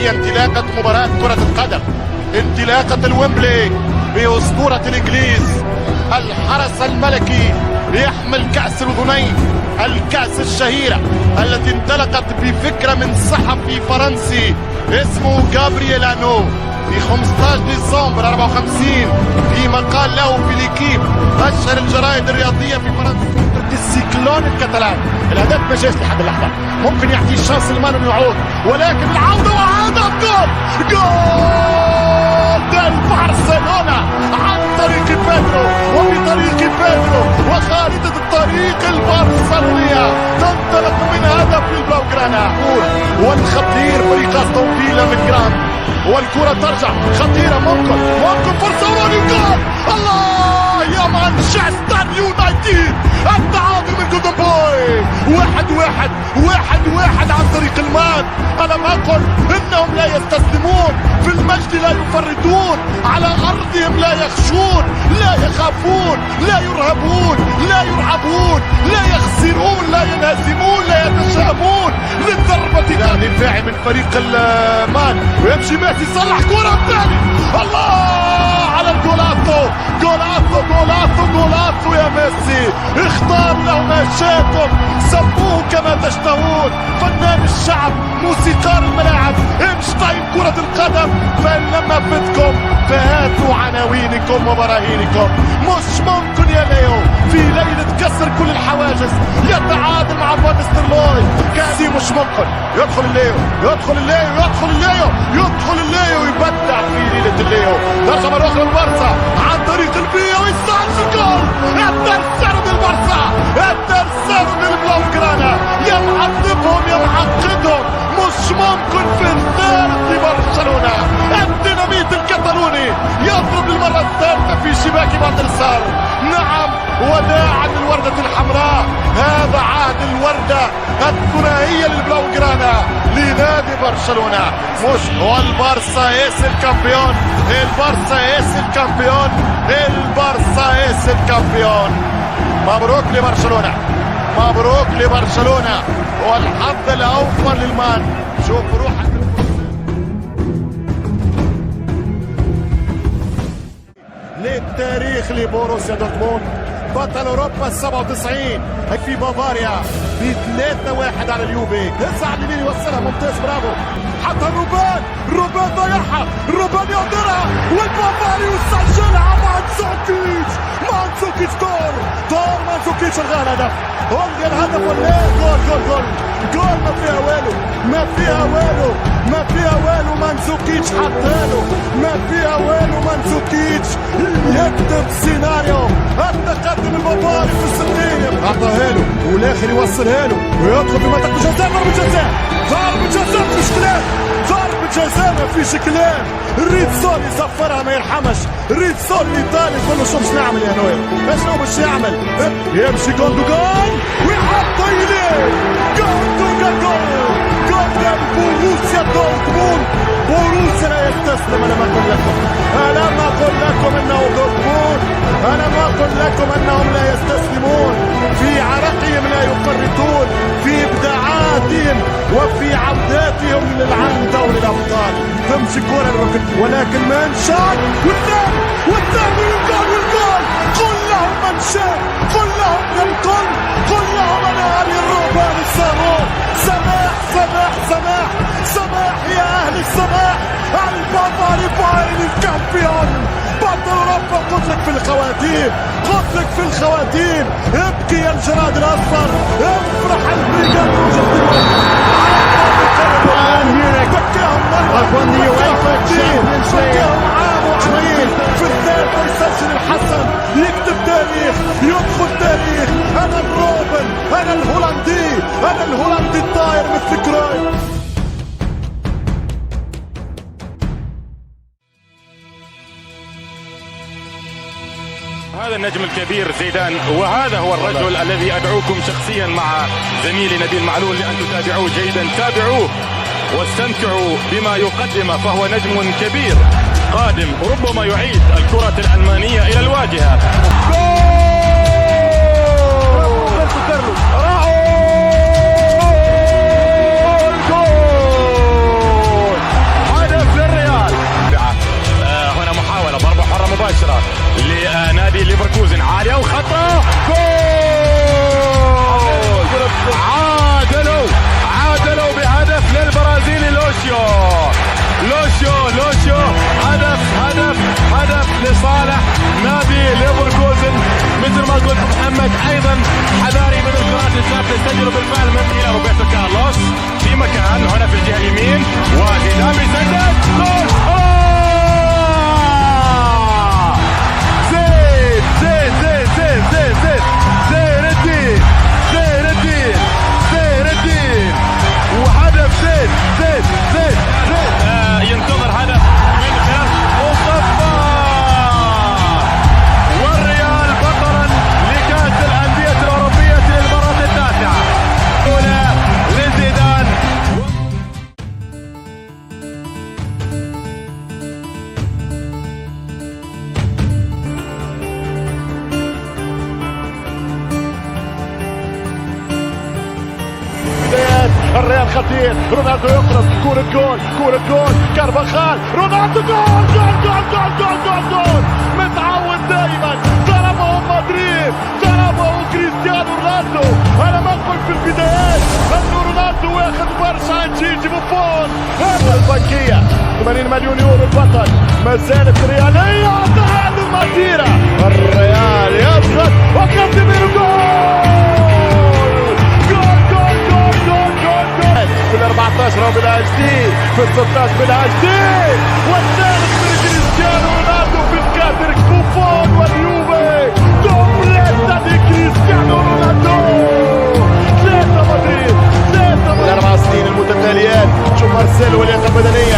هي انطلاقة مباراة كرة القدم، انطلاقة الويمبلي بأسطورة الإنجليز، الحرس الملكي يحمل كأس الأذنين، الكأس الشهيرة التي انطلقت بفكرة من صحفي فرنسي اسمه جابرييل أنو في 15 ديسمبر 54 في مقال له في ليكيب أشهر الجرائد الرياضية في فرنسا. السيكلون الكتالان الهدف ما جاش لحد اللحظة، ممكن يعطي الشانس لمان انه يعود، ولكن العودة وهدف جول برشلونة عن طريق بيدرو وبطريق بيدرو وخارطة الطريق البرشلونية تنطلق من هدف للبلاوغرانا، والخطير فريق استون فيلا من جراند، والكرة ترجع خطيرة، ممكن فرصة وروني جول. الله يا مانشستر يونايتد، التعادل من جولدن بوي، 1-1 عن طريق المان. ألم أقل إنهم لا يستسلمون، في المجد لا يفرطون، على أرضهم لا يخشون، لا يخافون، لا يرهبون، لا يرعبون، لا يخسرون، لا ينهزمون، لا يتشائمون. للضربة دفاعي من فريق المان، ويمشي ميسي يصلح كرة ثاني. الله على الجولاتو، جولاتو يا ميسي، اختار له ما شئتم، سموه كما تشتهون، فنان الشعب، موسيقار الملاعب، اينشتاين كرة القدم. فإن لم أفدكم فهاتوا عناوينكم وبراهينكم. مش ممكن يا ليو في ليلة كسر كل الحواجز يتعادل مع فان نيستلروي، كاسي مش ممكن. يدخل الليو يبدع في ليلة الليو. درجة مرة أخرى البارسا عن طريق البيو ويسجل جول. الترسانة للبارسا، الترسانة للبلاوغرانا، يعذبهم يعقدهم، مش ممكن في الثالث لبرشلونة. الديناميت الكتالوني يضرب للمرة الثالثة في شباك باطل السار. نعم، وداعا للوردة الحمراء، هذا عهد الوردة الثنائية للبلاوغرانا لنادي برشلونة. مش والبارسا اس الكامبيون، البارسا اس الكامبيون. مبروك لبرشلونة والحظ الأوفر للمان. شوف روحك للتاريخ لبوروسيا دورتموند بطل اوروبا 97 في بافاريا ب 3-1 على اليوفي. يسعد لمين يوصلها، ممتاز، برافو. حتى روبان ضيعها، روبان يقدرها، والبافاري يسجلها. مانزوكيتش دور مانزوكيتش الغى الهدف، الغى الهدف ولا جول. ما فيها والو مانزوكيتش حطاله، ما فيها والو مانزوكيتش يكتب سيناريو التقدم البافاري في الستين. عطاها له والاخر يوصلها له ويدخل في منطقة الجزاء. ضربة جزاء ما فيش كلام. ريتسول يصفرها ما يرحمش، ريتسول الايطالي يقول له شوف نعمل يا نوير، شنو باش يعمل؟ يمشي جوندوجان ويحط يليه جول بوروسيا دورتموند. بوروسيا لا يستسلم. ألم أقل لكم أنه دورتموند، ألم أقل لكم أنهم لا يستسلمون، في عرقهم لا يفرطون، في إبداعاتهم وفي عوداتهم للعالم دوري الأبطال. تمشي كرة الركن ولكن من شاط، والثاني والجول. قل لهم من شاط، قل لهم أنا أبي الرهبان الصاروخ. سماح يا أهل السماح، البافاري بايرن الكامبيون بطل أوروبا. قلت لك في الخواتيم، ابكي يا الجراد الأصفر، افرح البريغاد فكاهم عام وعامين في الثالث يسجل الحسن، يكتب تاريخ، يدخل تاريخ. أنا الروبن، أنا الهولندي الطاير مثل كرويف. هذا النجم الكبير زيدان، وهذا هو الرجل الذي أدعوكم شخصيا مع زميلي نبيل معلول لأن تتابعوه جيدا. تابعوه واستمتعوا بما يقدمه، فهو نجم كبير قادم ربما يعيد الكرة الألمانية إلى الواجهة. لصالح نادي ليفركوزن. مثل ما قلت محمد ايضا حذاري من الكرات الثابته تسجل بالفعل من الى روبرتو كارلوس في مكان هنا في الجهه اليمين، وزيدان بيسدد جول. زين زين زين زين زين زين زين الدين زين الدين زين الدين وهدف زين زين زين زين. ينتظر هدف من خلال مصطفى، والريال بطلا لكأس الأندية الأوروبية للمرة التاسعة أولى لزيدان. الريال خطير، رونالدو يقرب، كرة جول كرة جول، كارفاخال، رونالدو جول جول جول جول جول جول جول. متعود دائما، ضربه مدريد، ضربه كريستيانو رونالدو. انا ما قلت في البدايات انه رونالدو ياخذ برشا انشيجي بوفون. هذا البنكية 80 مليون يورو البطل، ما زالت الريالية تعادل مديرة. الريال يضغط وكاسيميرو جول. في ال 14 هو بالاتش دي، في ال 16 بالاتش دي، والثالث من كريستيانو رونالدو في الكادر بوفون واليوفي. دوبليتا دي كريستيانو رونالدو. 3 مدريد 3 الاربع سنين المتتاليات. شوف مارسيلو واللياقه البدنيه